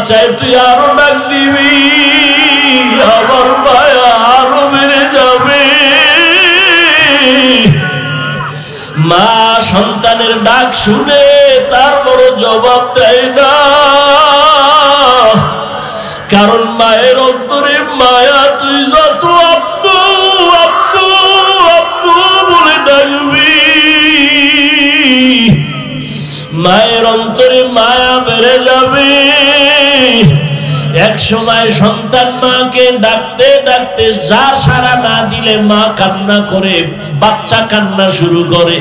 চায় তুই আরো ডাক দিবি, আমার মায়া আরো বেড়ে যাবে। মা সন্তানের ডাক শুনে তার বড় জবাব দেয় না, কারণ মায়ের অন্তরে মায়া। তুই যত আব্বু আব্বু আব্বু বলে ডাকবি, মায়ের অন্তরে মায়া বেড়ে যাবে। এক সময় সন্তান মাকে ডাকতে ডাকতে যার সাড়া না দিলে মা কান্না করে, বাচ্চা কান্না শুরু করে।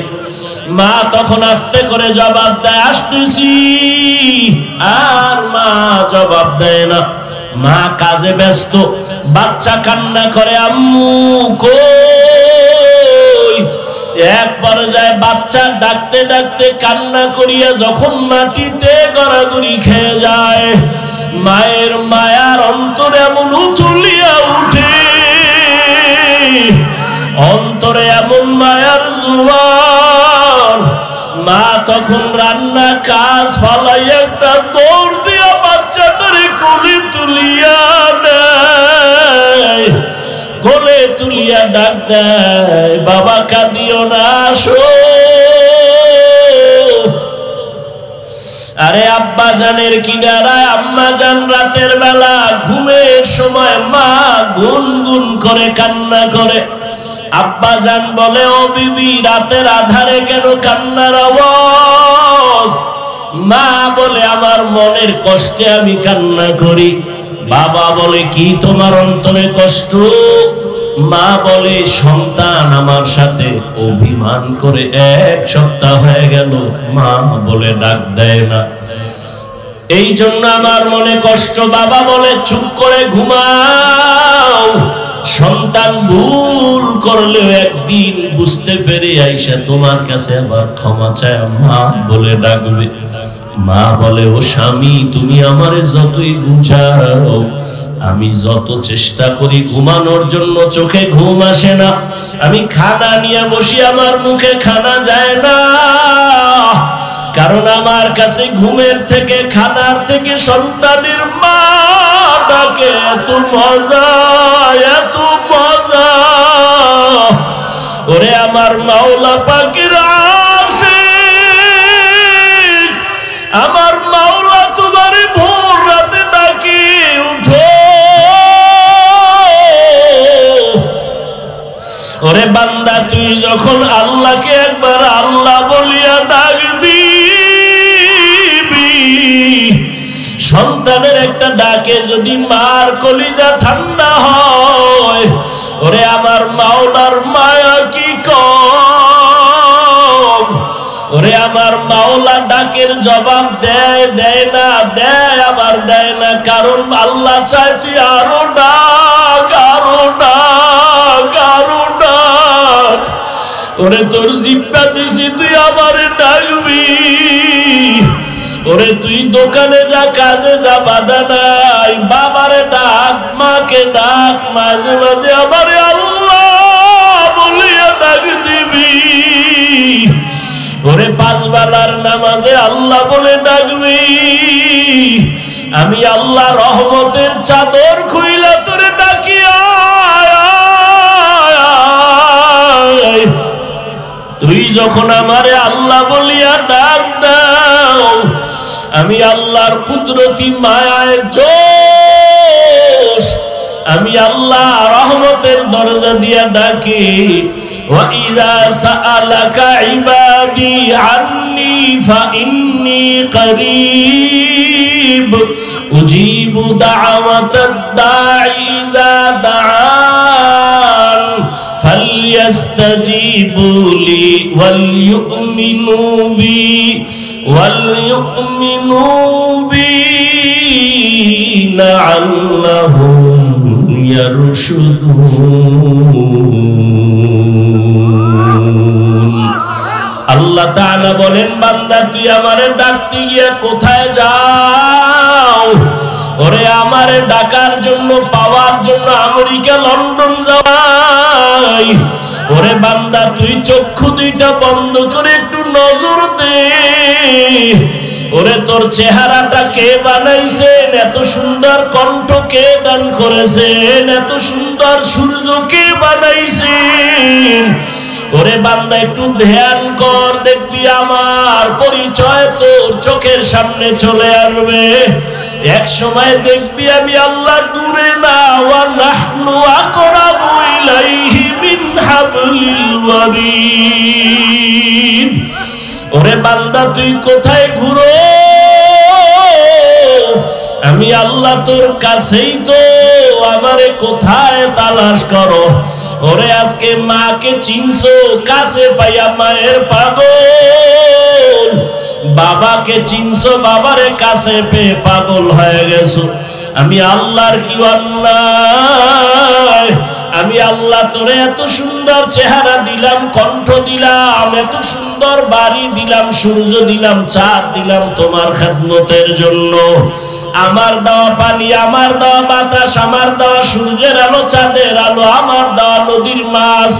মা তখন আস্তে করে জবাব দেয় আসতেছি, আর মা জবাব দেয় না। মা কাজে ব্যস্ত, বাচ্চা কান্না করে আম্মু কই। এক পর্যায়ে বাচ্চা ডাকতে ডাকতে কান্না করিয়া যখন মাটিতে গড়াগড়ি খেয়ে যায়, মায়ের মায়ার অন্তরে এমন উথুলিয়া উঠে, অন্তরে এমন মায়ার জোয়ার। মা তখন রান্না কাজ ফালাইয়া একটা দৌড় দিয়া বাচ্চাটারে কোলে তুলিয়া নেয়, কোলে তুলিয়া ডাক দেয় বাবা কাঁদিও না, আসো। আরে আব্বা জানের কিনারায় আম্মা জান রাতের বেলা ঘুমের সময় মা গুনগুন করে কান্না করে। আব্বা জান বলে ও বিবি রাতের আধারে কেন কান্নার আওয়াজ? মা বলে আমার মনের কষ্টে আমি কান্না করি। বাবা বলে কি তোমার অন্তরে কষ্ট? মা বলে সন্তান আমার সাথে অভিমান করে 1 সপ্তাহ হয়ে গেল, মা বলে ডাক দেয় না, এই জন্য আমার মনে কষ্ট। বাবা বলে চুপ করে ঘুমাও, সন্তান ভুল করলেও একদিন বুঝতে পেরে আইসা তোমার কাছে আবার ক্ষমা চায় মা বলে ডাকবে। মা বলে ও স্বামী তুমি আমারে যতই বুঝাও, আমি যত চেষ্টা করি ঘুমানোর জন্য চোখে ঘুম আসে না। আমি খানা নিয়ে বসি, আমার মুখে খানা যায় না, কারণ আমার কাছে ঘুমের থেকে খানার থেকে সন্তানের মা ডাকে এত মজা, এত মজা। ওরে আমার মাওলা পাকের আশিক, আমার মাওলা তোমারে ভোর রাতে ডাকে উঠো। ওরে বান্দা তুই যখন আল্লাহকে একবার আল্লাহ বলিয়া ডাক দিবি, সন্তানের একটা ডাকে যদি মার কলিজা ঠান্ডা হয়, ওরে আমার মাওলার মায়া কি কম। ওরে আমার মাওলা ডাকের জবাব দেয়, দেয় না, দেয় আবার দেয় না, কারণ আল্লাহ চায় তুই আরো ডাক, আরো ডাক, আরো ডাক। ওরে তোর জিব্বা দিছি তুই আমারে ডাকবি। ওরে তুই দোকানে যা, কাজে যা, বাধা নাই, বাবারে ডাক, মাকে ডাক, মাঝে মাঝে আমারে আল্লাহ বলিয়া ডাক দিবি। ওরে 5 বেলার নামাজে আল্লাহ বলে ডাকবি। আমি আল্লাহ রহমতের চাদর খুইলা তোরে ডাকি আয়। তুই যখন আমারে আল্লাহ বলিয়া ডাক দাও, আমি আল্লাহর কুদরতি মায়ায় জোশ, আমি আল্লাহ রহমতের দরজা দিয়া ডাকি। ওয়া ইযা সাআলাকা ইবাদি আন্নী ফাইন্নী করিব উজিবু দাওয়াতাদ দাঈ ইযা দাআন ফালইস্তাজিবু লি ওয়াল ইউমিনু বি লাআল্লাহুম ইয়ারশুদুন। আল্লাহ তাআলা বলেন বান্দা তুই আমারে ডাকতে গিয়া কোথায় যাও? ওরে আমারে ডাকার জন্য, পাওয়ার জন্য আমেরিকা লন্ডন যাই। ওরে বান্দা তুই চক্ষু দুইটা বন্ধ করে একটু নজর দে, ওরে তোর চেহারাটা কে বানাইছেন, এত সুন্দর কণ্ঠ কে দান করেছেন, এত সুন্দর সূর্য কে বানাইছেন। ওরে বান্দা একটু ধ্যান কর, দেখবি আমার পরিচয় তোর চোখের সামনে চলে আসবে। এক সময় দেখবি আমি আল্লাহ দূরে না, ওয়া নাহনু আকরাবু ইলাইহি মিন হাবলিল ওয়ারিদ। ওরে বান্দা তুই কোথায় ঘুরো, আমি আল্লাহ তোর কাছেই তো, আমারে কোথায় তালাশ করো। ওরে আজকে মাকে চিনছো, কাছে পাইয়া মায়ের পাগল, বাবাকে চিনছো, বাবারে কাছে পেয়ে পাগল হয়ে গেছো। আমি আল্লাহর কি অন্যায়, আমি আল্লাহ তোরে এত সুন্দর চেহারা দিলাম, কণ্ঠ দিলাম, এত সুন্দর বাড়ি দিলাম, সূর্য দিলাম, চাঁদ দিলাম তোমার খেদমতের জন্য। আমার দেওয়া পানি, আমার দেওয়া বাতাস, আমার দেওয়া সূর্যের আলো, চাঁদের আলো, আমার দেওয়া নদীর মাছ,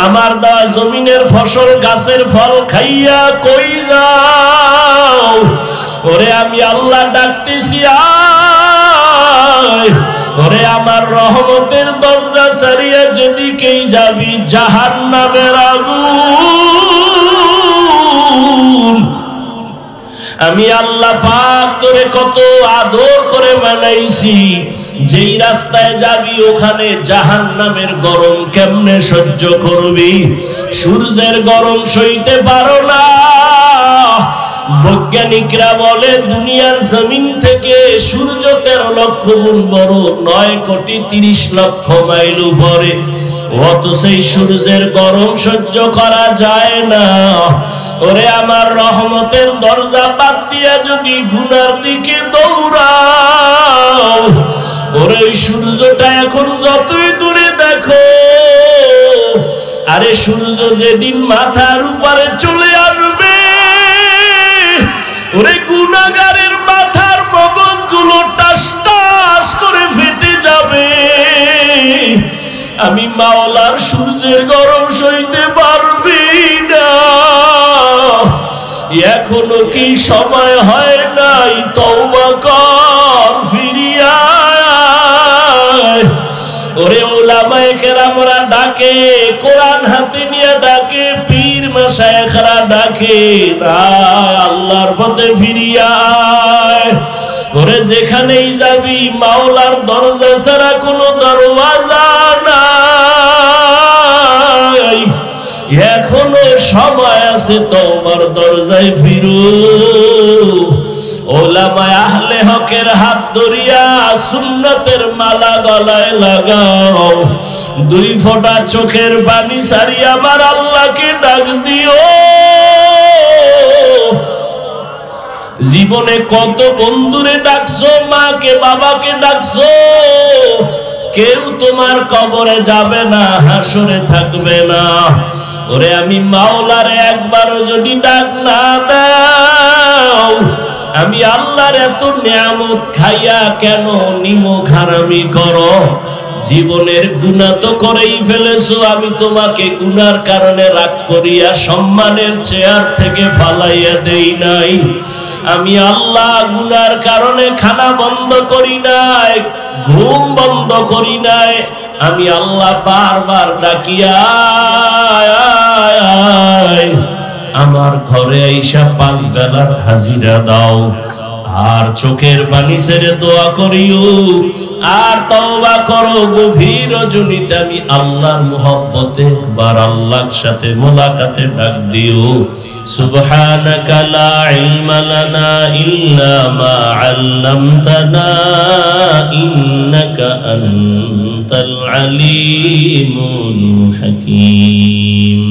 আমার দেওয়া জমিনের ফসল, গাছের ফল খাইয়া কই যাও। ওরে আমি আল্লাহ ডাকতেছি আয়। ওরে আমার রহমতের দরজা ছাড়িয়া যেদিকেই যাবি জাহান্নামের আগুন। আমি আল্লাহ পাক তোরে কত আদর করে বানাইছি, যেই রাস্তায় যাবি ওখানে জাহান্নামের গরম কেমনে সহ্য করবি? সূর্যের গরম সইতে পারো না। বৈজ্ঞানিকরা বলে দুনিয়ার জমিন থেকে সূর্য 13 লক্ষ গুণ বড়, 9,30,00,000 মাইল উপরে। অত সেই সূর্যের গরম সহ্য করা যায় না। ওরে আমার রহমতের দরজা বাদ দিয়া যদি গুনার দিকে দৌড়াও, ওরে ওই সূর্যটা এখন যতই দূরে দেখো, আরে সূর্য যেদিন মাথার উপরে চলে আসবে, ওরে গুনাহগারের মাথার মগজগুলো টাস টাস করে ফেটে যাবে। আমি মাওলার সূর্যের গরম সইতে পারবি না। এখনো কি সময় হয় নাই? তওবা কর, ফিরিয়া আয়। ওরে ওলামায়ে কেরামরা ডাকে, কোরআন হাতে নিয়ে ডাকে, পীর মাশায়েখরা ডাকে, আয় আল্লাহর পথে ফিরিয়া আয়। ওরে যেখানেই যাবি মাওলার দরজা ছাড়া কোনো দরওয়াজা নাই। এখনো সময় আছে, তোমার দরজায় ফিরু। ওলামায়ে আহলে হকের হাত ধরিয়া সুন্নতের মালা গলায় লাগাও। 2 ফোঁটা চোখের পানি ছাড়িয়া আমার আল্লাহকে ডাক দিও। জীবনে কত বন্ধুরে ডাকছো, মাকে বাবাকে ডাকছো, কেউ তোমার কবরে যাবে না, হাসরে থাকবে না। ওরে আমি মাওলারে একবারও যদি ডাক না দাও, আমি আল্লাহর এত নিয়ামত খাইয়া কেন নিমক হারামি করো? জীবনের গুনাহ তো করেই ফেলেছো, আমি তোমাকে গুনার কারণে রাগ করিয়া সম্মানের চেয়ার থেকে ফালাইয়া দেই নাই। আমি আল্লাহ গুনার কারণে খানা বন্ধ করি নাই, ঘুম বন্ধ করি নাই। আমি আল্লাহ বারবার ডাকিয়া আমার ঘরে আইসা 5 বেলার হাজিরা দাও। আর চোখের পানি ছেড়ে দোয়া করিও, আর তওবা করো। গভীর রজনীতে আমি আল্লাহর মুহাব্বতে একবার আল্লাহর সাথে মোলাকাতে ডাক দিও। সুবহানাকা লা ইলমা লানা ইল্লা মা আল্লামতানা ইন্নাকা আনতাল আলিমুল হাকীম।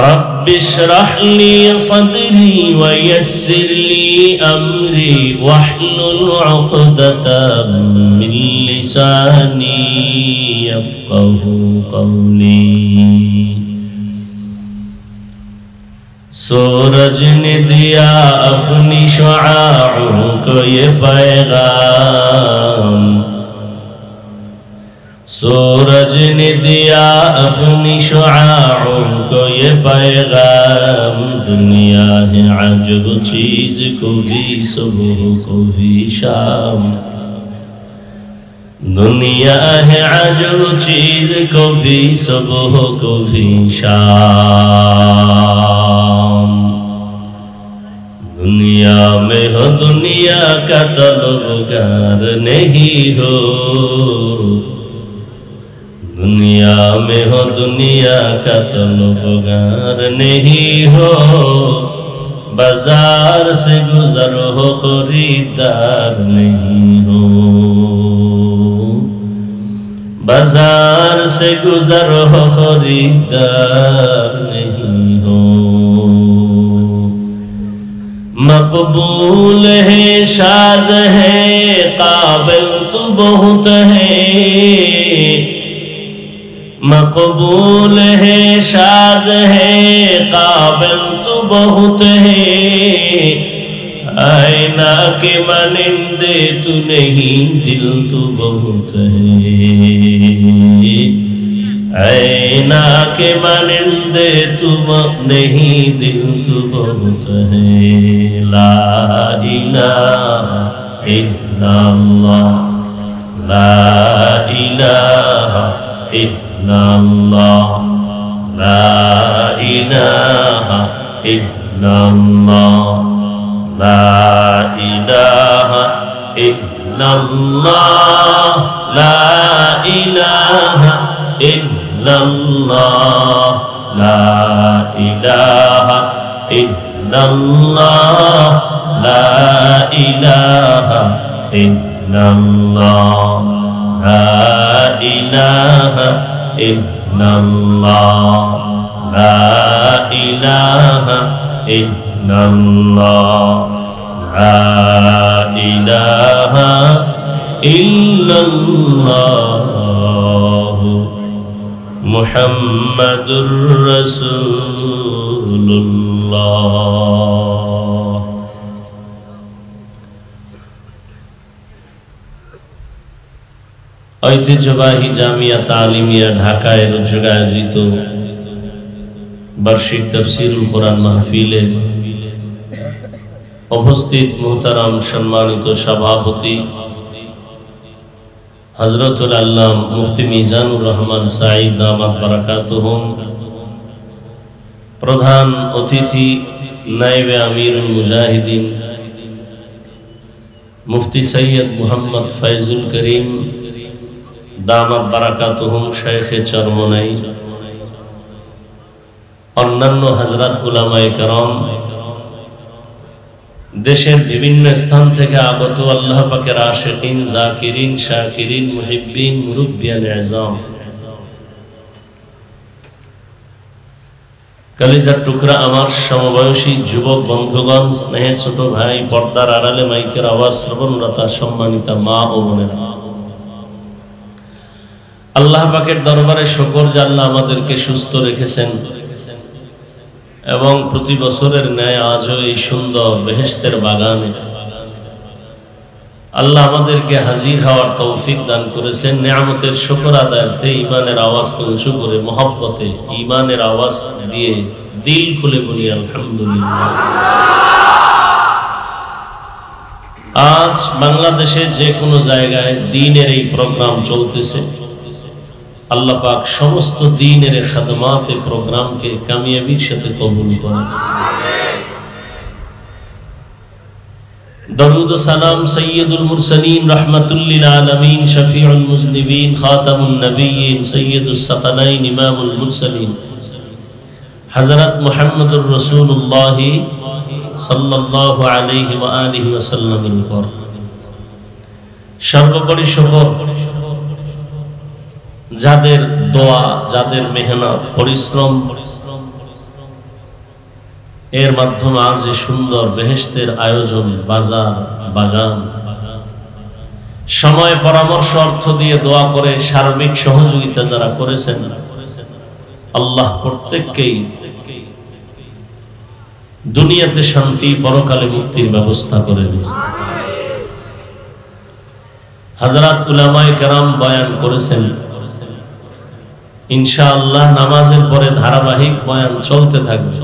رب اشرح لي صدري ويسر لي أمري واحلل عقدة من لساني يفقه قولي। सूरज ने दिया अपनी शुआओं को ये पैगाम, सूरज ने दिया अपनी शुआओं को ये पैगाम, दुनिया है अजब चीज, कभी सुबह कभी शाम। दुनिया है अजब चीज, कभी सुबह कभी शाम। दुनिया में हो दुनिया का तलबगार नहीं हो, दुनिया में हो दुनिया का तलबगार नहीं हो। बाजार से गुजर हो खरीदार नहीं हो, बाजार से गुजर हो खरीदार नहीं हो। मकबूल है शाज है काबिल तू बहुत है, मकबूल है शाज है काबिल तू बहुत है। आईना के मानिंदे तू नहीं दिल तू बहुत है, आईना के मानिंदे तू नहीं दिल तू बहुत है। ला इलाहा इल्लल्लाह, ला इलाहा इल्लल्लाह, ला इलाहा इल्लल्लाह, ला इलाहा इल्लल्लाह, ला इलाहा इल्लल्लाह, ला इलाहा इल्लल्लाह, ला इलाहा इल्लल्लाह, ला इलाहा इल्लल्लाह, ला इलाहा इल्लल्लाह, ला इलाहा इल्लल्लाह, मुहम्मदुर रसूलुल्लाह। ঐতিহ্যবাহী জামিয়া তালিমিয়া ঢাকায় আয়োজিত বার্ষিক তাফসীরুল কোরআন মাহফিলে উপস্থিত মুহতারাম সম্মানিত সভাপতি হযরতুল আল্লাম মুফতি মিজানুর রহমান সাঈদ দামাত বারাকাতুহুম, প্রধান অতিথি নায়েবে আমিরুল মুজাহিদিন মুফতি সৈয়দ মুহাম্মদ ফয়জুল করিম দামাত বারাকাতুহুম শাইখে চরমনাই, অন্যান্য হযরত উলামায়ে কেরাম, দেশের বিভিন্ন স্থান থেকে আগত আল্লাহ পাকের আশিকিন, জাকিরিন, শাকিরিন, মুহিব্বিন, মুরব্বিয়ান আযম, কলিজার টুকরা আমার সমবয়সী যুবক বন্ধুগণ, স্নেহের ছোট ভাই, পর্দার আড়ালে মাইকের আওয়াজ শ্রবণরতা সম্মানিতা মা ও বোনেরা, আল্লাহ পাকের দরবারে শুকর যে আল্লাহ আমাদেরকে সুস্থ রেখেছেন এবং প্রতি বছরের ন্যায় আজও এই সুন্দর বেহেশতের বাগানে আল্লাহ আমাদেরকে হাজির হওয়ার তৌফিক দান করেছেন। নিয়ামতের শুকর আদায়ার্থে ঈমানের আওয়াজকে উঁচু করে মহব্বতে ঈমানের আওয়াজ দিয়ে দিল খুলে বলি আলহামদুলিল্লাহ। আজ বাংলাদেশে যে কোনো জায়গায় দ্বীনের এই প্রোগ্রাম চলতেছে, আল্লাহ পাক সমস্ত দ্বীনের খাদমাতে প্রোগ্রামকে কামিয়াবির সাথে কবুল করেন। দরুদ ও সালাম সৈয়দুল মুরসালিন রাহমাতুল লিল আলামিন শফিউল মুজনিবিন খাতামুন নবিয়্যিন সৈয়দুস সাকালাইন ইমামুল মুরসালিন হযরত মুহাম্মদুর রাসূলুল্লাহ সাল্লাল্লাহু আলাইহি ওয়া আলিহি ওয়াসাল্লামের উপর সর্বোপরি শুকর যাদের দোয়া, যাদের মেহনত, পরিশ্রম এর মাধ্যমে আজ এই সুন্দর বেহেশতের আয়োজন, বাজার, বাগান, সময়, পরামর্শ, অর্থ দিয়ে দোয়া করে সার্বিক সহযোগিতা যারা করেছেন, আল্লাহ প্রত্যেককেই দুনিয়াতে শান্তি, পরকালে মুক্তির ব্যবস্থা করে দিন। হযরত উলামায়ে কেরাম বয়ান করেছেন, ইনশাআল্লাহ নামাজের পরে ধারাবাহিক বয়ান চলতে থাকবে।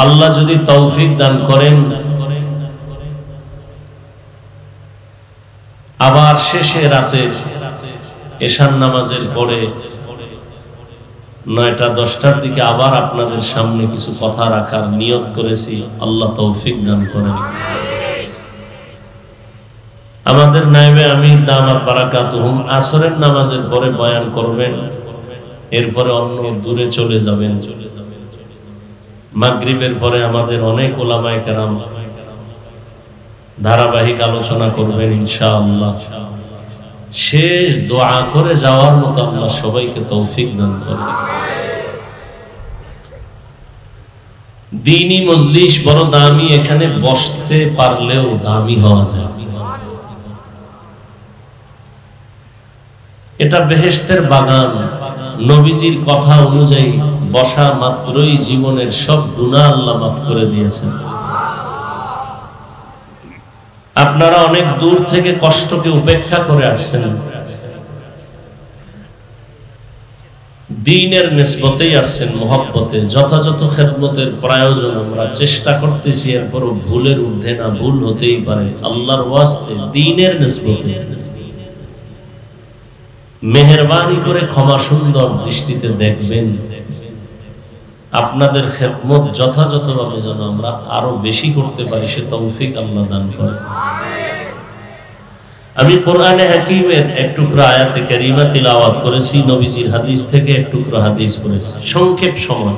আল্লাহ যদি তৌফিক দান করেন, আবার শেষে রাতে এশার নামাজের পরে 9টা-10টার দিকে আবার আপনাদের সামনে কিছু কথা রাখার নিয়ত করেছি। আল্লাহ তৌফিক দান করেন। আমাদের নায়েবে আমির দামাত বারাকাতুহুম আসরের নামাজের পরে বয়ান করবেন, এরপরে অন্য দূরে চলে যাবেন। মাগরিবের পরে আমাদের অনেক উলামায়ে কেরাম ধারাবাহিক আলোচনা করবেন ইনশাআল্লাহ। শেষ দোয়া করে যাওয়ার মতো আল্লাহ সবাইকে তৌফিক দান করেন। দ্বীনি মজলিস বড় দামি, এখানে বসতে পারলেও দামি হওয়া যায়। এটা বেহেশতের বাগান। নবীজির কথা অনুযায়ী বসা মাত্রই জীবনের সব গুনাহ আল্লাহ মাফ করে দিয়েছেন। আপনারা অনেক দূর থেকে কষ্টকে উপেক্ষা করে আসছেন, দ্বীনের নিসবতেই আসছেন, মহব্বতে। যথাযথ খেদমতের প্রয়োজন আমরা চেষ্টা করতেছি, এরপরও ভুলের ঊর্ধ্বে না, ভুল হতেই পারে। আল্লাহর ওয়াস্তে দ্বীনের নিসবতে মেহেরবানি করে ক্ষমা সুন্দর দৃষ্টিতে দেখবেন। আপনাদের খেদমত যথাযথভাবে যেন আমরা আরো বেশি করতে পারি, সে তৌফিক আল্লাহ দান করে। আমি কোরআনে হাকিমের এক টুকরা আয়াতে কারিমা তিলাওয়াত করেছি, নবীজির হাদিস থেকে এক টুকরা হাদিস পড়েছি। সংক্ষেপ সময়,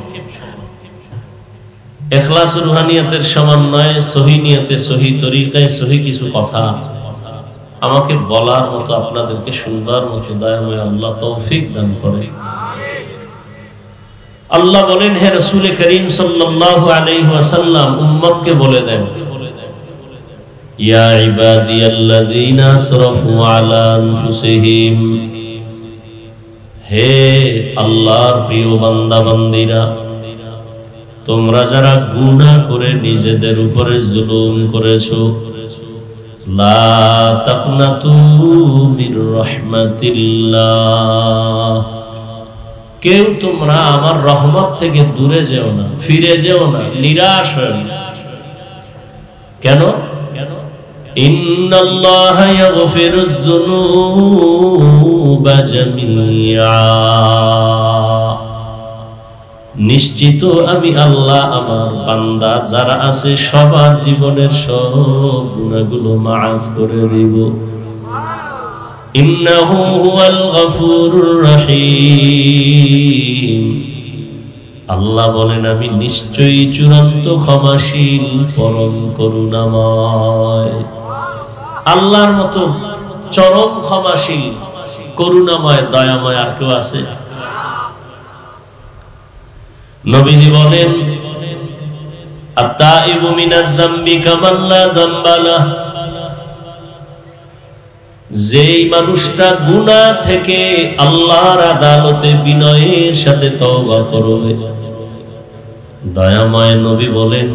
ইখলাস রুহানিয়াতের সমন্বয়ে সহি নিয়তে, সহি তরিকায়, সহি কিছু কথা আমাকে বলার মতো, আপনাদেরকে শুনবার মতো দয়াময় আল্লাহ তৌফিক দান করে। আল্লাহ বলেন, হে রাসূল করিম সাল্লাল্লাহু আলাইহি ওয়াসাল্লাম উম্মতকে বলে দেন, ইয়া ইবাদিয়াল্লাযীনা আসরাফু আলা আনফুসিহিম, হে আল্লাহর প্রিয় বান্দা বান্দীরা, তোমরা যারা গুনাহ করে নিজেদের উপরে জুলুম করেছো, লা তাকনাতু মির রাহমাতিল্লাহ, কেউ তোমরা আমার রহমত থেকে দূরে যেও না, ফিরে যেও না, নিরাশ হও না। কেন? ইন্নাল্লাহা ইয়াগফিরুয যুনুবা জামিআ, নিশ্চিত আমি আল্লাহ আমার বান্দা যারা আছে সবার জীবনের সব গুনাহগুলো মাফ করে দিব। ইন্নাহু হুয়াল গফুরুর রহিম, আল্লাহ বলেন আমি নিশ্চয়ই চূড়ান্ত ক্ষমাশীল, পরম করুণাময়। আল্লাহর মতো চরম ক্ষমাশীল, করুণাময়, দয়াময় আর কেউ আছে? নবীজি বলেন, আত-তাইবু মিনাজ যামবি কামান লা যামবা লাহ, যেই মানুষটা গুনাহ থেকে আল্লাহর আদালতে বিনয়ের সাথে তওবা করবে, দয়াময় নবী বলেন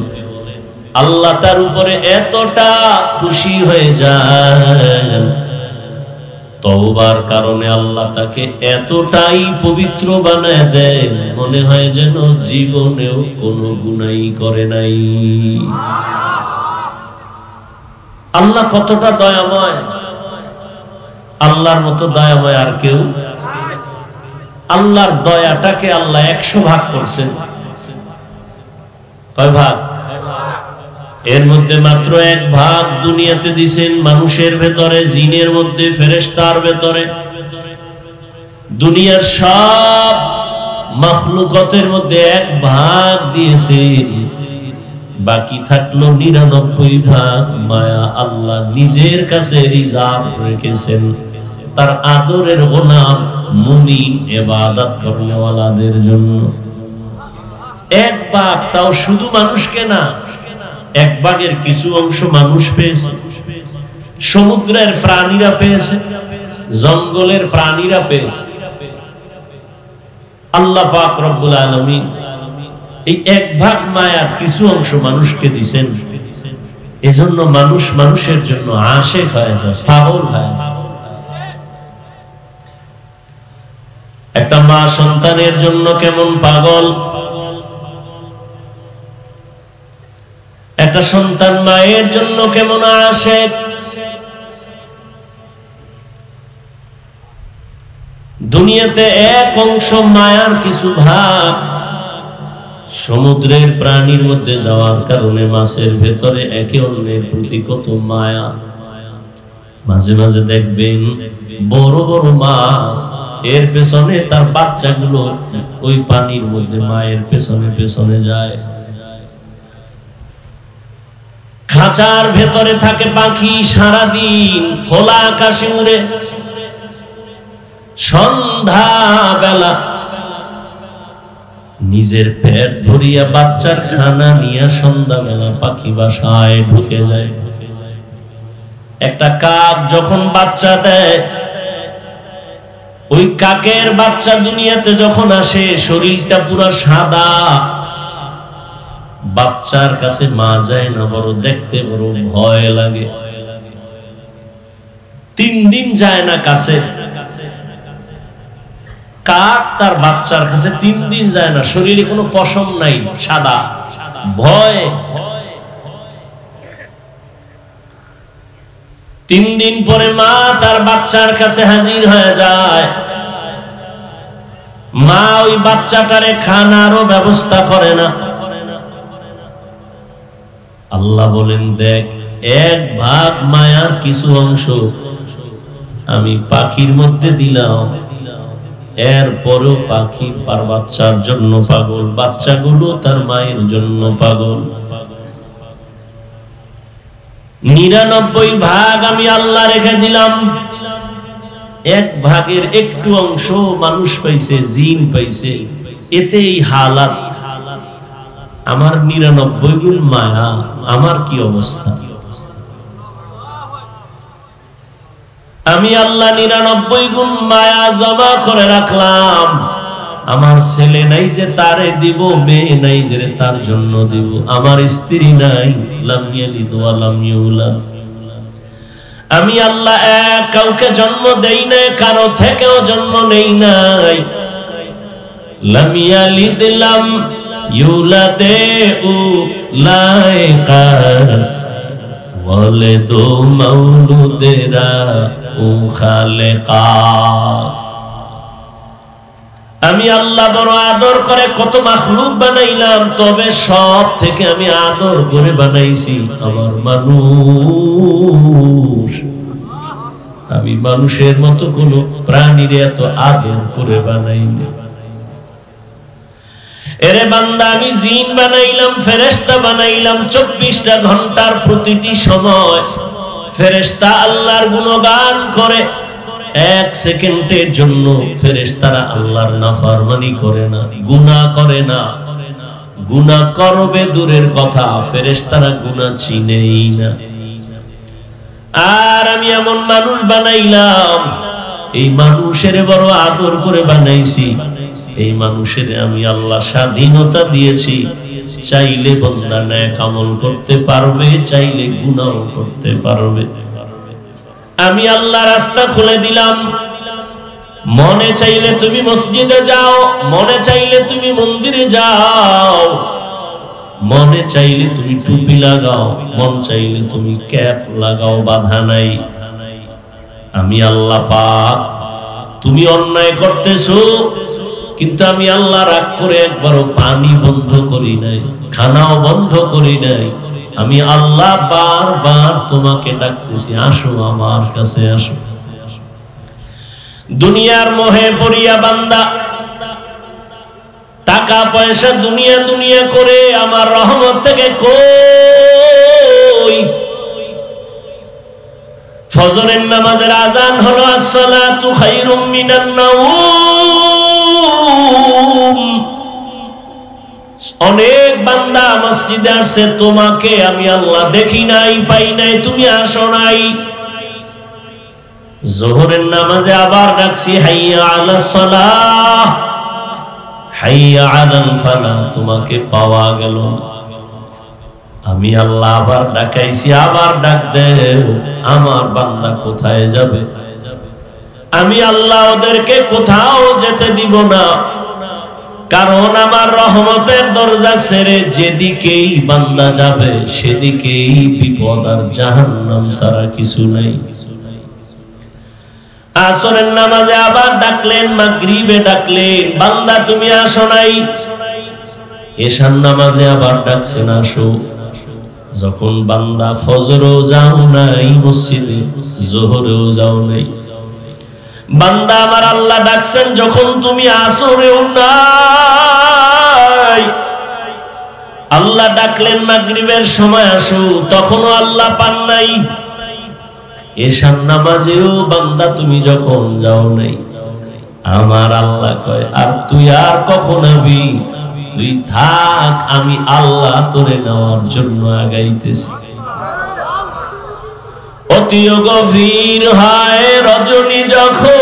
আল্লাহ তার উপরে এতটা খুশি হয়ে যায়, তওবার কারণে আল্লাহ তাকে এতটাই পবিত্র বানায় দেন, মনে হয় যেন জীবনেও কোনো গুনাহই করে নাই। আল্লাহ কতটা দয়াময়, আল্লাহর মতো দয়াময় আর কেউ? আল্লাহর দয়াটাকে আল্লাহ 100 ভাগ করছেন। কয় ভাগ? এর মধ্যে মাত্র 1 ভাগ দুনিয়াতে দিয়েছেন মানুষের ভেতরে, জিনের মধ্যে, ফেরেশতার ভেতরে। দুনিয়ার সব মাখলুকাতের মধ্যে 1 ভাগ দিয়েছেন, বাকি থাকলো 99 ভাগ মায়া আল্লাহ নিজের কাছে রিজার্ভ রেখেছেন তার আদরের গোলাম মুমিন ইবাদত করনেওয়ালাদের জন্য। 1 ভাগ, তাও শুধু মানুষকে না, 1 ভাগের কিছু অংশ মানুষ পেয়েছে, সমুদ্রের প্রাণীরা পেয়েছে, জঙ্গলের প্রাণীরা পেয়েছে। আল্লাহ পাক রব্বুল আলামিন এই 1 ভাগ মায়ার কিছু অংশ মানুষকে দিবেন, এজন্য মানুষ মানুষের জন্য আশিক হয়ে যায়, পাগল হয়ে যায়। একটা মা সন্তানের জন্য কেমন পাগল, একটা সন্তান মায়ের জন্য কেমন আশেক। দুনিয়াতে এক অংশ মায়ার কিছু ভাগ সমুদ্রের প্রাণীর মধ্যে যাওয়ার কারণে মাছের ভেতরে একে অন্যের প্রতি কত মায়া। মাঝে মাঝে দেখবেন বড় বড় মাছ এর পেছনে তার বাচ্চাগুলো ওই পানির মধ্যে মায়ের পেছনে পেছনে যায়। খাঁচার ভেতরে থাকে পাখি, সারাদিন খোলা আকাশে উড়ে, সন্ধ্যা বেলা নিজের পেট ভরিয়া বাচ্চার খানা নিয়ে সন্ধ্যা বেলা পাখি বাসায় ঢুকে যায়। একটা কাক যখন বাচ্চা দেয়, ওই কাকের বাচ্চা দুনিয়াতে যখন আসে শরীরটা পুরো সাদা, বাচ্চার কাছে মা যায় না, বড় দেখতে বড় ভয় লাগে। 3 দিন যায় না কাছে, কাক তার বাচ্চার কাছে 3 দিন যায় না, শরীরে কোনো পশম নাই, সাদা, ভয়। 3 দিন পরে মা তার বাচ্চার কাছে হাজির হয়ে যায়। মা ওই বাচ্চাটারে খানারও ব্যবস্থা করে না। আল্লাহ বলেন, দেখ, 1 ভাগ মায়ার কিছু অংশ আমি পাখির মধ্যে দিলাম, এরপরেও পাখি তার বাচ্চার জন্য পাগল, বাচ্চাগুলো তার মায়ের জন্য পাগল। 99 ভাগ আমি আল্লাহ রেখে দিলাম, 1 ভাগের একটু অংশ মানুষ পাইছে, জিন পাইছে, এতেই হালাত। আমার 99 গুণ মায়া, আমার কি অবস্থা? আমি আল্লাহ 99 গুণ মায়া জমা করে রাখলাম। আমার ছেলে নাই যে তারে দিব, মেয়ে নাই যে তার জন্য দিব, আমার স্ত্রী নাই, লাম ইয়ালিদ ওয়া লাম ইউলাদ। আমি আল্লাহ এক কাউকে জন্ম দেই নাই, কারো থেকেও জন্ম নেই নাই। লাম ইয়ালিদ লাম ইউলাদে উ লাইকাস বলে দো মাউলুদেরা উ খালেকাস। আমি আল্লাহ বড় আদর করে কত মাখলুক বানাইলাম, তবে সব থেকে আমি আদর করে বানাইছি আমার মানুষ। আমি মানুষের মতো কোন প্রাণীর এত আদর করে বানাইনি। এরে বান্দা, আমি জিন বানাইলাম, ফেরেশতা বানাইলাম, 24টা ঘন্টার প্রতিটি সময় ফেরেশতা আল্লাহর গুণগান করে। 1 সেকেন্ডের জন্য ফেরেশতারা আল্লাহর নাফরমানি করে না, গুনাহ করে না। গুনাহ করবে দূরের কথা, ফেরেশতারা গুনাহ চিনেই না। আর আমি এমন মানুষ বানাইলাম, এই মানুষের বড় আদর করে বানাইছি। এই মানুষের আমি আল্লাহ স্বাধীনতা দিয়েছি, চাইলে বান্দা নেক আমল করতে পারবে, চাইলে গুনাহ করতে পারবে। আমি আল্লাহ রাস্তা খুলে দিলাম। মনে চাইলে তুমি মসজিদে যাও, মনে চাইলে তুমি মন্দিরে যাও, মনে চাইলে তুমি টুপি লাগাও, মন চাইলে তুমি ক্যাপ লাগাও, বাধা নাই। আমি আল্লাহ পাক, তুমি অন্যায় করতেছো, কিন্তু আমি আল্লাহ রাগ করে একবারও পানি বন্ধ করি নাই, খানাও বন্ধ করি নাই। আমি আল্লাহ বারবার তোমাকে ডাকতেছি, আসো আমার কাছে আসো। দুনিয়ার মোহে পড়িয়া বান্দা টাকা পয়সা দুনিয়া দুনিয়া করে আমার রহমত থেকে কই। ফজরের নামাজের আজান হলো, আসসালাতু খায়রুম মিনান নাওম। অনেক বান্দা মসজিদে আসছে, তোমাকে আমি আল্লাহ দেখি নাই, পাই নাই, তুমি আসো নাই। যোহরের নামাজে আবার ডাকছি, হাইয়া আলাস সালাহ, হাইয়া আলাল ফালাহ, তোমাকে পাওয়া গেল না। আমি আল্লাহ আবার ডাকাইছি, আবার ডাক দেও, আমার বান্দা কোথায় যাবে? আমি আল্লাহ ওদেরকে কোথাও যেতে দিব না, কারণ আমার রহমতের দরজা ছেড়ে যেদিকেই বান্দা যাবে সেদিকেই বিপদ আর জাহান্নাম ছাড়া কিছু নাই। আসরের নামাজে আবার ডাকলেন, মাগরিবে ডাকলেন, বান্দা তুমি আসো নাই। এশার নামাজে আবার ডাকছেন, আসো। যখন বান্দা ফজরেও যাও নাই মসজিদে, জোহরেও যাও নাই, বান্দা আমার আল্লাহ ডাকছেন যখন তুমি আসরেও নাই। আল্লাহ ডাকলেন মাগরিবের সময় আসো, তখনও আল্লাহ পান নাই। এশার নামাজেও বান্দা তুমি যখন যাও নাই, আমার আল্লাহ কয় আর তুই আর কখন আবি? তুই থাক, আমি আল্লাহ তোরে নেওয়ার জন্য আগাইতেছি। অতি গভীর হয় রজনী যখন,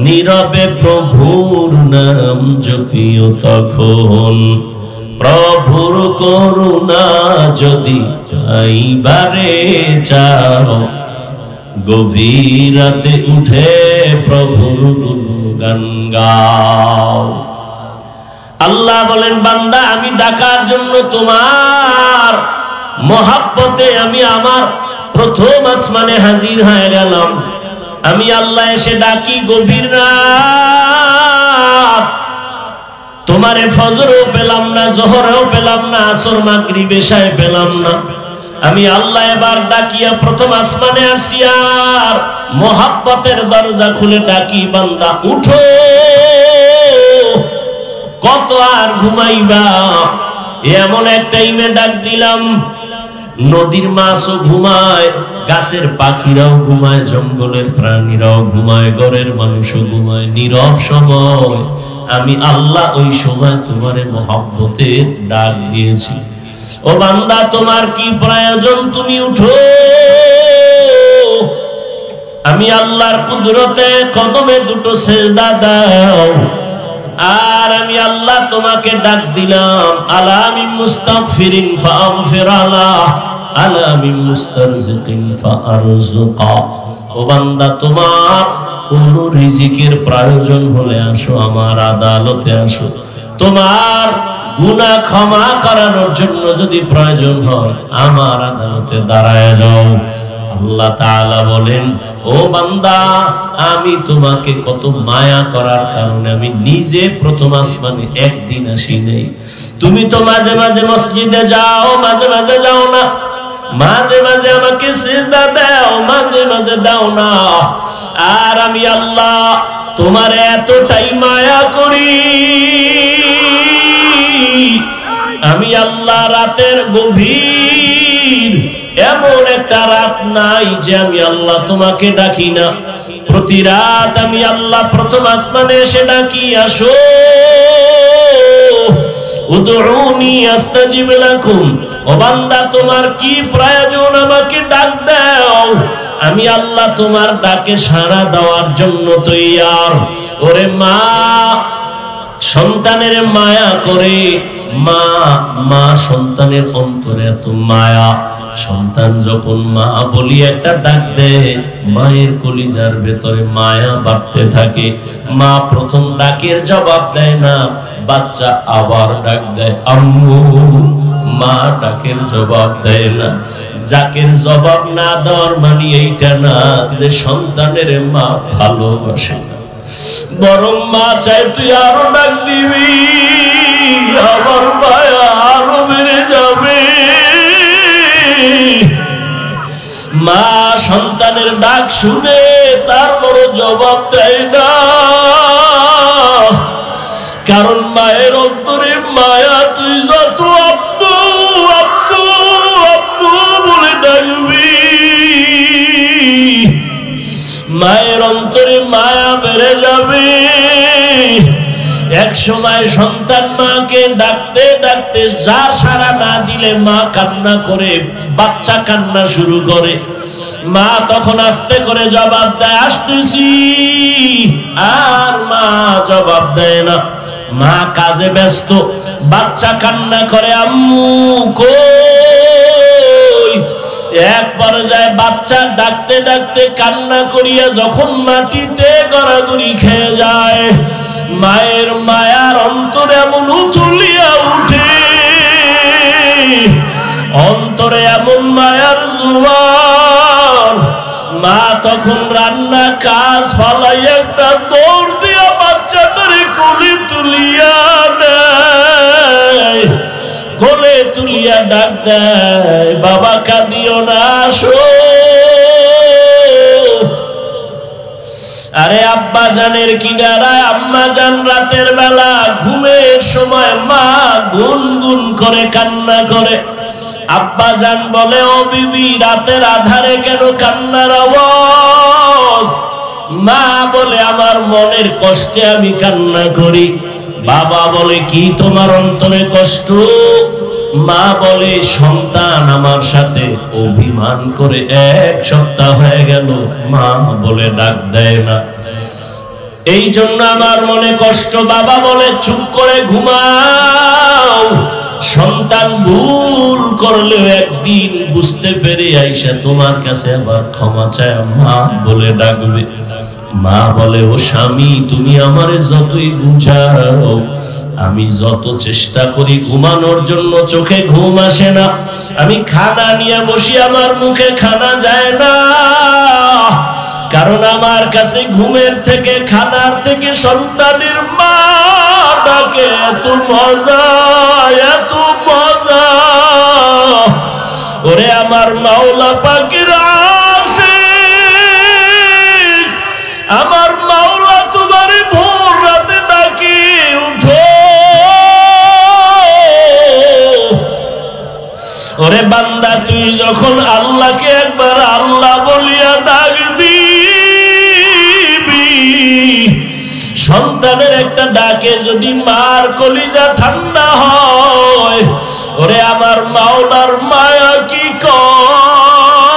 নীরবে প্রভুর নাম জপিও তখন। প্রভুর করুণা যদি পাইবারে চাও, গভীর রাতে উঠে প্রভুর গুণগান গাও। আল্লাহ বলেন বান্দা আমি ডাকার জন্য তোমার মহাব্বতে আমি আমার প্রথম আসমানে হাজির হয়ে গেলাম। আমি আল্লাহ এসে ডাকি গভীর রাত, তোমারে ফজরেও পেলাম না, জোহরেও পেলাম না, আসর মাগরিব এশায় পেলাম না। আমি আল্লাহ এবার ডাকিয়া প্রথম আসমানে আসি আর মহাব্বতের দরজা খুলে ডাকি বান্দা উঠো, কত আর ঘুমাইবা? এমন এক টাইমে ডাক দিলাম, নদীর মাছও ঘুমায়, গাছের পাখিরাও ঘুমায়, জঙ্গলের প্রাণীরাও ঘুমায়, ঘরের মানুষও ঘুমায়। নীরব সময় আমি আল্লাহ ওই সময় তোমারে মহব্বতের ডাক দিয়েছি। ও বান্দা তোমার কি প্রয়োজন? তুমি উঠো। আমি আল্লাহর কুদরতে কদমে দুটো সেজদা দাও, আর আমি আল্লাহ তোমাকে ডাক দিলাম। আলামিন মুস্তাগফিরিন ফাগফির আলাহ, আলামিন মুস্তারজিকিন ফারজুকা। ও বান্দা তোমার কোন রিজিকের প্রয়োজন হলে আসো, আমার আদালতে আসো। তোমার গুনাহ ক্ষমা করানোর জন্য যদি প্রয়োজন হয় আমার আদালতে দাঁড়ায় যাও। আল্লাহ তাআলা বলেন ও বান্দা আমি তোমাকে কত মায়া করার কারণে আমি নিজে প্রথম আসমানে একদিন আসি নাই। তুমি তো মাঝে মাঝে মসজিদে যাও, মাঝে মাঝে যাও না, মাঝে মাঝে আমাকে সিজদা দাও, মাঝে মাঝে দাও না। আর আমি আল্লাহ তোমার এতটাই মায়া করি, আমি আল্লাহ রাতের গভীর এমন একটা রাত নাই যে আমি আল্লাহ তোমাকে ডাকি না। প্রতি রাত আমি আল্লাহ প্রথম আসমানে এসে ডাকি, আসো উদউনি আস্তাজিব লাকুম। ও বান্দা তোমার কি প্রয়োজন আমাকে ডাক দাও, আমি আল্লাহ তোমার ডাকে সাড়া দেওয়ার জন্য তৈয়ার। ওরে মা সন্তানের মায়া করে, মা সন্তানের অন্তরে এত মায়া, সন্তান যখন মা বলি একটা ডাক দেয় মায়ের কলিজার ভেতরে মায়া বাড়তে থাকে। মা প্রথম ডাকের জবাব দেয় না, বাচ্চা আবার ডাক দেয় আম্মু, মা ডাকের জবাব দেয় না। ডাকের জবাব না দেওয়ার মানে এইটা না যে সন্তানের মা ভালোবাসে না, বরং মা চায় তুই আরো ডাক দিবি, আমার মায়া আরো বেড়ে যাবে। মা সন্তানের ডাক শুনে তার বড় জবাব দেয় না, কারণ মায়ের অন্তরে মায়া। তুই যত আব্বু আব্বু আব্বু বলে ডাকবি, মায়ের অন্তরে মায়া বেড়ে যাবে। এক সময় সন্তান মাকে ডাকতে ডাকতে যার সাড়া না দিলে মা কান্না করে, বাচ্চা কান্না শুরু করে। মা তখন আস্তে করে জবাব দেয় আসতেছি, আর মা জবাব দেয় না। মা কাজে ব্যস্ত, বাচ্চা কান্না করে আম্মু কই, এক পর্যায়ে বাচ্চা ডাকতে ডাকতে কান্না করিয়া যখন মাটিতে গড়াগড়ি খেয়ে যায়, মায়ের মায়ার অন্তরে এমন উথুলিয়া উঠে, অন্তরে এমন মায়ার জোয়ার, মা তখন রান্না কাজ ফালাই একটা দৌড় দিয়া বাচ্চাটারে কোলে তুলিয়া নেয়, কোলে তুলিয়া ডাক দেয়, বাবা কাঁদিও না, আসো। আরে আব্বা জানের কিনারায় আম্মা জান রাতের বেলা ঘুমের সময় মা গুনগুন করে কান্না করে। আব্বা জান বলে, ও বিবি রাতের আধারে কেন কান্নার আওয়াজ? মা বলে, আমার মনের কষ্টে আমি কান্না করি। বাবা বলে, কি তোমার অন্তরে কষ্ট? মা বলে, সন্তান আমার সাথে অভিমান করে 1 সপ্তাহ হয়ে গেল, মা বলে ডাক দেয় না, এই জন্য আমার মনে কষ্ট। বাবা বলে, চুপ করে ঘুমাও, সন্তান ভুল করলেও একদিন বুঝতে পেরে আইসা তোমার কাছে আবার ক্ষমা চায় মা বলে ডাকবে। মা বলে, ও স্বামী, তুমি আমারে যতই বুঝাও, আমি যত চেষ্টা করি ঘুমানোর জন্য চোখে ঘুম আসে না। আমি খানা নিয়ে বসি, আমার মুখে খানা যায় না, কারণ আমার কাছে ঘুমের থেকে খানার থেকে সন্তানের মা ডাকে এত মজা, এত মজা। ওরে আমার মাওলা পাকের আশিক, আমার মাওলা তোমারে ভোর রাতে ডাকে, উঠো। ওরে বান্দা, তুই যখন আল্লাহকে একবার আল্লাহ বলিয়া ডাক দিবি, সন্তানের একটা ডাকে যদি মার কলিজা ঠান্ডা হয়, ওরে আমার মাওলার মায়া কি কম।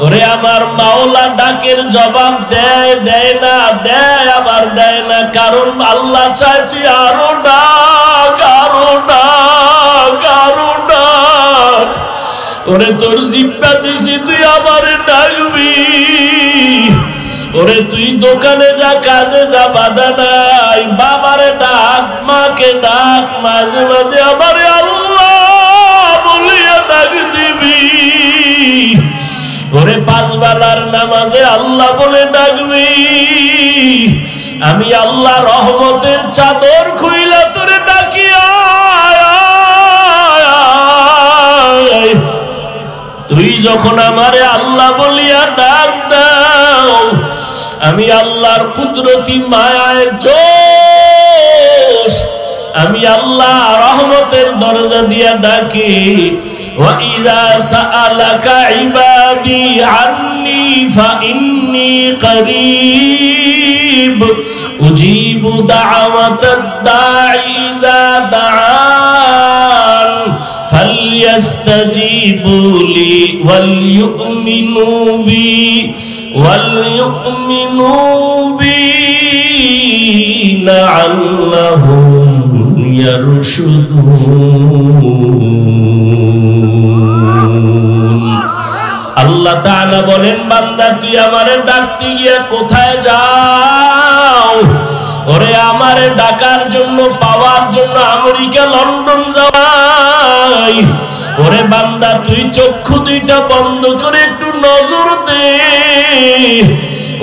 ওরে আমার মাওলা ডাকের জবাব দেয়, দেয় না, দেয় আবার দেয় না, কারণ আল্লাহ চায় তুই আরো ডাক, আরো ডাক, আরো ডাক। ওরে তোর জিব্বা দিছি, তুই আবার ডাকবি। ওরে তুই দোকানে যা, কাজে যা, বাধা নাই, বাবারে ডাক, মাকে ডাক, মাঝে মাঝে আমারে আল্লাহ বলিয়া ডাক দিবি। ওরে 5 বেলার নামাজে আল্লাহ বলে ডাকবি। আমি আল্লাহ রহমতের চাদর খুইলা তোরে ডাকি, তুই যখন আমারে আল্লাহ বলিয়া ডাক দাও, আমি আল্লাহর কুদরতি মায়ায় জোশ, আমি আল্লাহ রহমতের দরজা দিয়া ডাকি। وَإِذَا سَأَلَكَ عِبَادِي عَنِّي فَإِنِّي قَرِيبٌ أُجِيبُ دَعْوَةَ الدَّاعِ إِذَا دَعَانِ فَلْيَسْتَجِيبُوا لِي وَلْيُؤْمِنُوا بِي لَعَلَّهُمْ يَرْشُدُونَ। আল্লাহ তাআলা বলেন, বান্দা তুই আমারে ডাকতে গিয়া কোথায় যাও? ওরে আমারে ডাকার জন্য, পাওয়ার জন্য আমেরিকা, লন্ডন যাই। ওরে বান্দা, তুই চক্ষু দুইটা বন্ধ করে একটু নজর দে।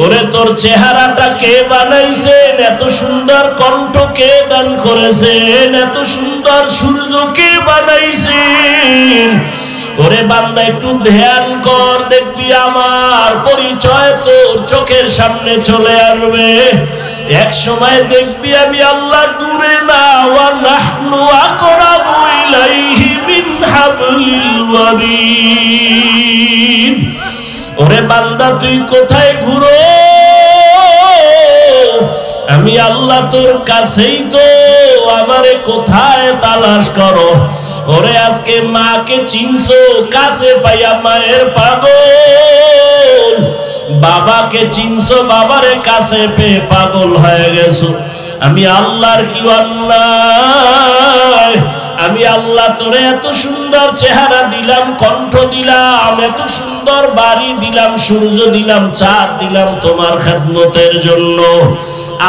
ওরে তোর চেহারাটা কে বানাইছেন? এত সুন্দর কণ্ঠ কে দান করেছেন? এত সুন্দর সূর্য কে বানাইছেন? ওরে বান্দা, একটু ধ্যান কর, দেখবি আমার পরিচয় তোর চোখের সামনে চলে আসবে। এক সময় দেখবি আমি আল্লাহ দূরে না, ওয়া নাহনু আকরাবু ইলাইহি মিন হাবলিল ওয়ারিদ। ওরে বান্দা, তুই কোথায় ঘুরো? আমি আল্লাহ তোর কাছেই তো, আমারে কোথায় তালাশ করো? ওরে আজকে মাকে চিনছো, কাছে পাইয়া মায়ের পাগল। বাবাকে চিনছো, বাবারে কাছে পেয়ে পাগল হয়ে গেছো। আমি আল্লাহর কি অন্যায়? আমি আল্লাহ তোরে এত সুন্দর চেহারা দিলাম, কণ্ঠ দিলাম, এত সুন্দর বাড়ি দিলাম, সূর্য দিলাম, চাঁদ দিলাম তোমার খেদমতের জন্য।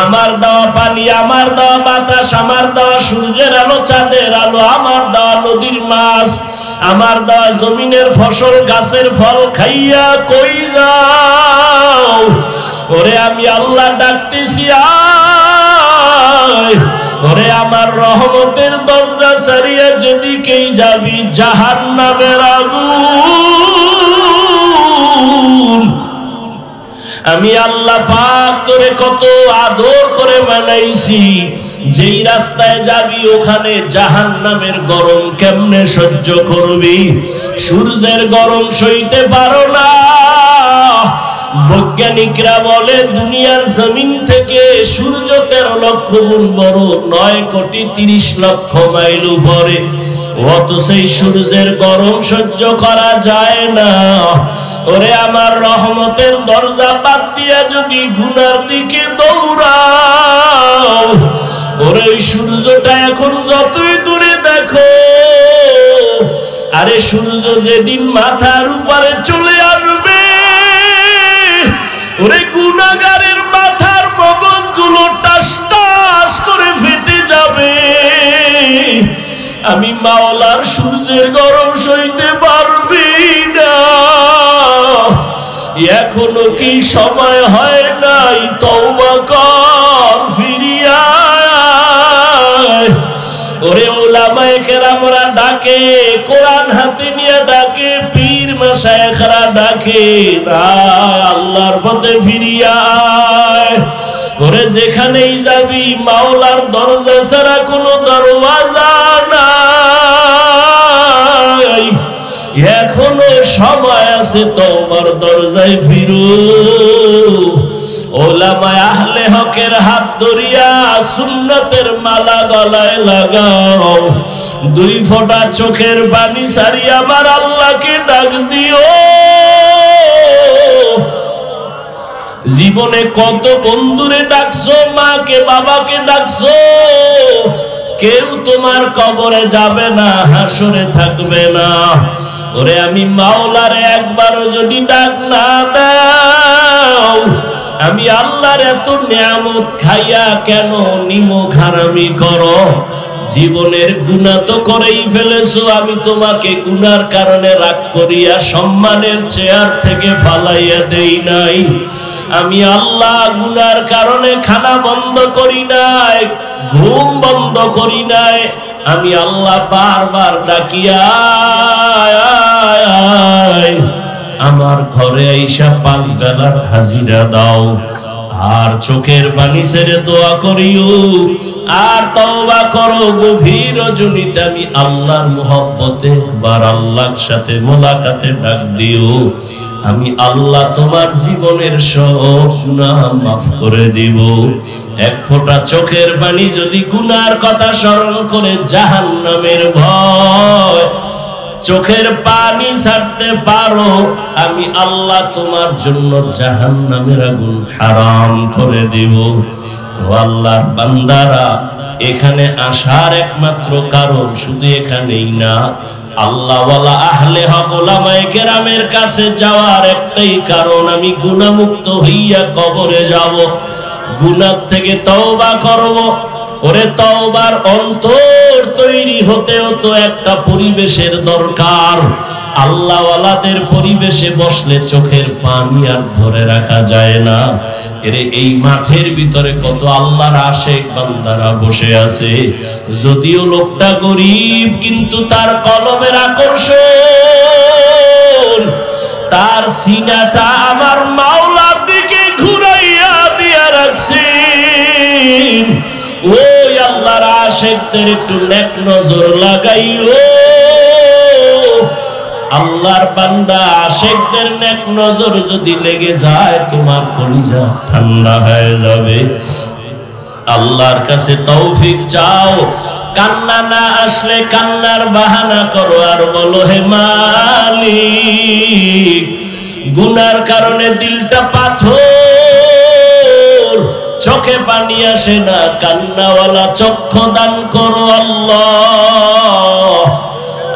আমার দেওয়া পানি, আমার দেওয়া বাতাস, আমার দেওয়া সূর্যের আলো, চাঁদের আলো, আমার দেওয়া নদীর মাছ, আমার দেওয়া জমিনের ফসল, গাছের ফল খাইয়া কই যাও? ওরে আমি আল্লাহ ডাকতেছি, আয়। ওরে আমার রহমতের দরজা ছাড়িয়ে যেদিকেই যাবি জাহান্নামের আগুন। আমি আল্লাহ পাক তোরে কত আদর করে বানাইছি, যেই রাস্তায় যাবি ওখানে জাহান্নামের গরম কেমনে সহ্য করবি? সূর্যের গরম সইতে পারো না। বৈজ্ঞানিকরা বলে দুনিয়ার জমিন থেকে সূর্য 13 লক্ষ গুণ বড়, 9,30,00,000 মাইল উপরে। অত সেই সূর্যের গরম সহ্য করা যায় না। ওরে আমার রহমতের দরজা বাদ দিয়া যদি গুনার দিকে দৌড়াও, ওরে ওই সূর্যটা এখন যতই দূরে দেখো, আরে সূর্য যেদিন মাথার উপরে চলে আসবে, ওরে গুনাহগারের মাথার মগজগুলো টাস টাস করে ফেটে যাবে। আমি মাওলার সূর্যের গরম সইতে পারবি না। এখনো কি সময় হয় নাই? তওবা কর, ফিরিয়া আয়। ওরে উলামায়ে কেরামরা ডাকে, কোরআন হাতে নিয়ে ডাকে, পীর মাশায়েখরা ডাকে, আল্লাহর পথে ফিরিয়া আয়। ওরে যেখানেই যাবি মাওলার দরজা ছাড়া কোনো দরওয়াজা নাই। এখনো সময় আছে, তওবার দরজায় ফিরো। ওলামায়ে আহলে হকের হাত ধরিয়া সুন্নতের মালা গলায় লাগাও। 2 ফোঁটা চোখের পানি ছাড়িয়া আমার আল্লাহকে ডাক দিও। জীবনে কত বন্ধুরে ডাকছো, মাকে বাবাকে ডাকছো, কেউ তোমার কবরে যাবে না, হাসরে থাকবে না। ওরে আমি মাওলার একবারও যদি ডাক না দাও, আমি আল্লাহর এত নিয়ামত খাইয়া কেন নিমক হারামি করো? জীবনের গুনাহ তো করেই ফেলেছো, আমি তোমাকে গুনার কারণে রাগ করিয়া সম্মানের চেয়ার থেকে ফালাইয়া দেই নাই। আমি আল্লাহ গুনার কারণে খানা বন্ধ করি নাই, ঘুম বন্ধ করি নাই। আমি আল্লাহ বারবার ডাকিয়া আমার ঘরে আইসা 5 বেলার হাজিরা দাও। আর চোখের পানি ছেড়ে দোয়া করিও, আর তওবা করো। গভীর রজনীতে আমি আল্লাহর মুহাব্বতে একবার আল্লাহর সাথে মোলাকাতে ডাক দিও। আমি আল্লাহ তোমার জীবনের সব গুনাহ মাফ করে দিব। 1 ফোঁটা চোখের পানি যদি গুনার কথা স্মরণ করে জাহান্নামের ভয় চোখের পানি ছাড়তে পারো, আমি আল্লাহ তোমার জন্য জাহান্নামের আগুন হারাম করে দিব। ও আল্লাহর বান্দারা, এখানে আসার একমাত্র কারণ শুধু এখানেই না, আল্লাহ ওয়ালা আহলে হক উলামায়ে কেরামের কাছে যাওয়ার একটাই কারণ, আমি গুনাহমুক্ত হইয়া কবরে যাব, গুনাহ থেকে তওবা করব। ওরে তওবার অন্তর তৈরি হতেও তো একটা পরিবেশের দরকার। আল্লাহ ওয়ালাদের পরিবেশে বসলে চোখের পানি আর ধরে রাখা যায় না। এরে এই মাঠের ভিতরে কত আল্লাহর আশিক বান্দারা বসে আছে। যদিও লোকটা গরীব, কিন্তু তার কলবের আকর্ষণ, তার সিনাটা আমার মাওলার দিকে ঘুরাইয়া দিয়া রাখছেন। ওই আল্লাহর আশিকদের একটু নেক নজর লাগাইও। আল্লাহর বান্দা আশিকদের নেক নজর যদি লেগে যায়, তোমার কলিজা ঠান্ডা হয়ে যাবে। আল্লাহর কাছে তৌফিক চাও। কান্না না আসলে কান্নার বাহানা করো আর বলো, হে মালিক, গুনার কারণে দিলটা পাথর, চোখে পানি আসে না, কান্নাওয়ালা চক্ষু দান করো আল্লাহ।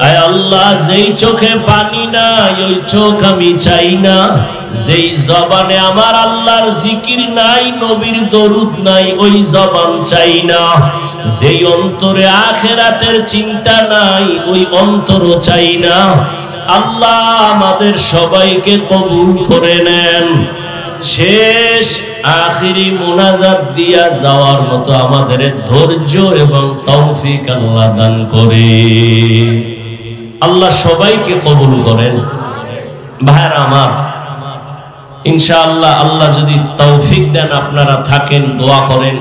আয় আল্লাহ, যেই চোখে পানি নাই ওই চোখ আমি চাই না, যেই জবানে আমার আল্লাহর জিকির নাই, নবীর দরুদ নাই, ওই জবান চাই না। যেই অন্তরে আখিরাতের চিন্তা নাই ওই অন্তরও চাই না। আল্লাহ আমাদের সবাইকে কবুল করে নেন। শেষ আখিরি মুনাজাত দিয়া যাওয়ার মতো আমাদের ধৈর্য এবং তৌফিক আল্লাহ দান করে। আল্লাহ সবাইকে কবুল করেন। ভাইরা আমার, ইনশাআল্লাহ আল্লাহ যদি তৌফিক দেন, আপনারা থাকেন, দোয়া করেন।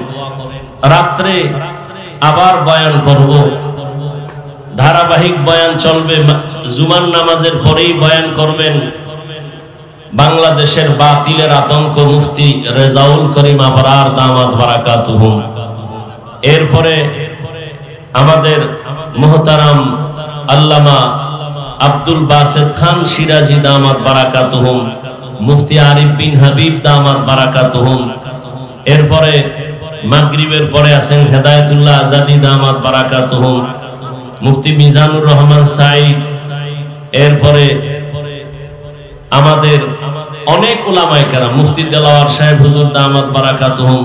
রাত্রে আবার বয়ান করব, ধারাবাহিক বয়ান চলবে। জুমার নামাজের পরেই বয়ান করবেন বাংলাদেশের বাতিলের আতঙ্ক মুফতি রেজাউল করিম আবরার দামাত বারাকাতুহু। এরপরে আমাদের মুহতারাম আল্লামা আব্দুল বাসেত খান সিরাজি দামাত বারাকাতুহু, মুফতি আরিফ বিন হাবিব দামাত বারাকাতুহু। এরপরে মাগরিবের পরে আছেন হেদায়েতুল্লাহ আজাদি দামাত বারাকাতুহু, মুফতি মিজানুর রহমান সাইদ। এরপরে আমাদের অনেক উলামায়ে কেরাম, মুফতি দেলাওয়ার সাহেব হুজুর দামাত বারাকাতুহু,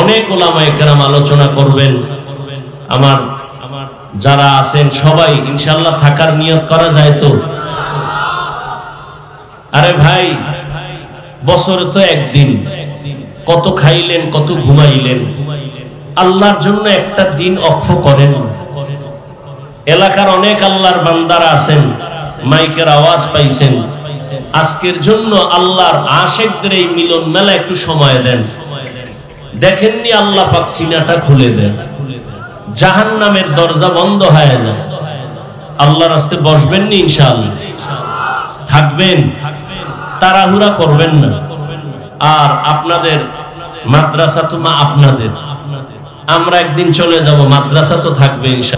অনেক উলামায়ে কেরাম আলোচনা করবেন। আমার যারা আছেন সবাই ইনশাআল্লাহ থাকার নিয়ত করা যায় তো? আরে ভাই, বছরে তো একদিন, কত খাইলেন, কত ঘুমাইলেন, আল্লাহর জন্য একটা দিন অক্ষ করেন। এলাকার অনেক আল্লাহর বান্দারা আছেন, মাইকের আওয়াজ পাইছেন, আজকের জন্য আল্লাহর আশিকদের এই মিলন মেলা একটু সময় দেন। দেখেননি আল্লাহ পাক সিনাটা খুলে দেন, জাহান্নামের দরজা বন্ধ হয়ে যায়। আল্লাহর রাস্তে বসবেন নি? ইনশাআল্লাহ থাকবেন, তাড়াহুড়া করবেন না। আর আপনাদের মাদ্রাসা তো আপনাদের, আমরা একদিন চলে যাব, মাদ্রাসা তো থাকবে ইনশাআল্লাহ।